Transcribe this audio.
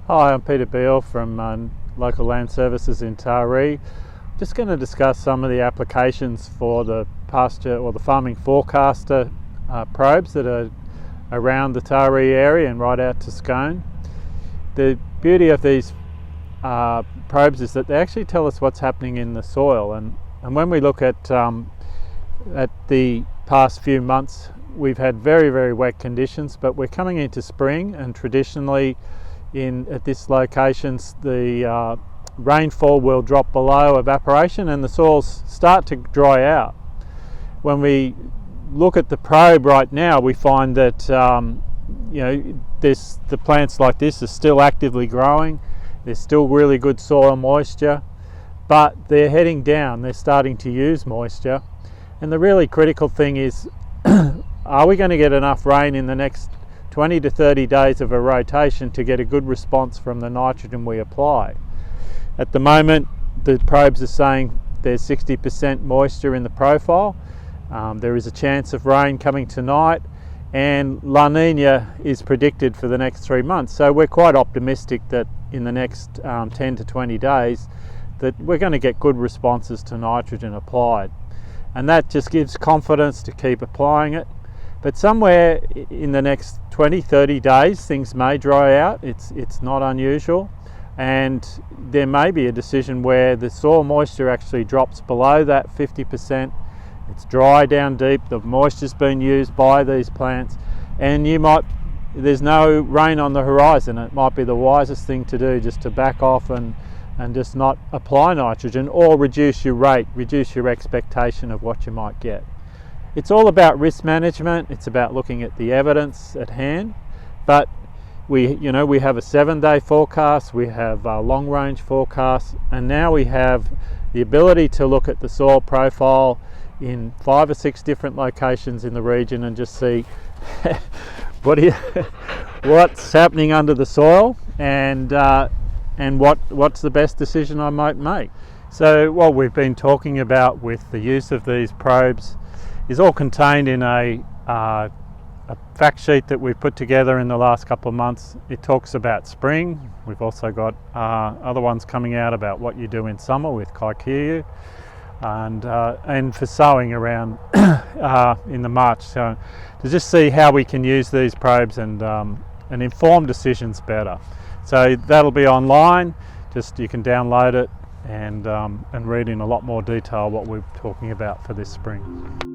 Hi, I'm Peter Beale from Local Land Services in Taree. Just going to discuss some of the applications for the pasture or the farming forecaster probes that are around the Taree area and right out to Scone. The beauty of these probes is that they actually tell us what's happening in the soil, and when we look at the past few months, we've had very wet conditions, but we're coming into spring, and traditionally at this locations the rainfall will drop below evaporation and the soils start to dry out. When we look at the probe right now, we find that the plants like this are still actively growing. There's still really good soil moisture, but they're heading down. They're starting to use moisture, and the really critical thing is are we going to get enough rain in the next 20 to 30 days of a rotation to get a good response from the nitrogen we apply? At the moment, the probes are saying there's 60% moisture in the profile. There is a chance of rain coming tonight, and La Nina is predicted for the next 3 months. So we're quite optimistic that in the next 10 to 20 days that we're going to get good responses to nitrogen applied. And that just gives confidence to keep applying it. But somewhere in the next 20-30 days things may dry out. It's not unusual, and there may be a decision where the soil moisture actually drops below that 50%. It's dry down deep, the moisture's been used by these plants, and there's no rain on the horizon. It might be the wisest thing to do just to back off and just not apply nitrogen, or reduce your rate, reduce your expectation of what you might get. It's all about risk management. It's about looking at the evidence at hand. But we have a 7-day forecast, we have long range forecasts, and now we have the ability to look at the soil profile in 5 or 6 different locations in the region and just see what's happening under the soil, and what's the best decision I might make. So what we've been talking about with the use of these probes is all contained in a fact sheet that we've put together in the last couple of months. It talks about spring. We've also got other ones coming out about what you do in summer with Kaikiu, and for sowing around in the March. So to just see how we can use these probes and inform decisions better. So that'll be online. Just you can download it and read in a lot more detail what we're talking about for this spring.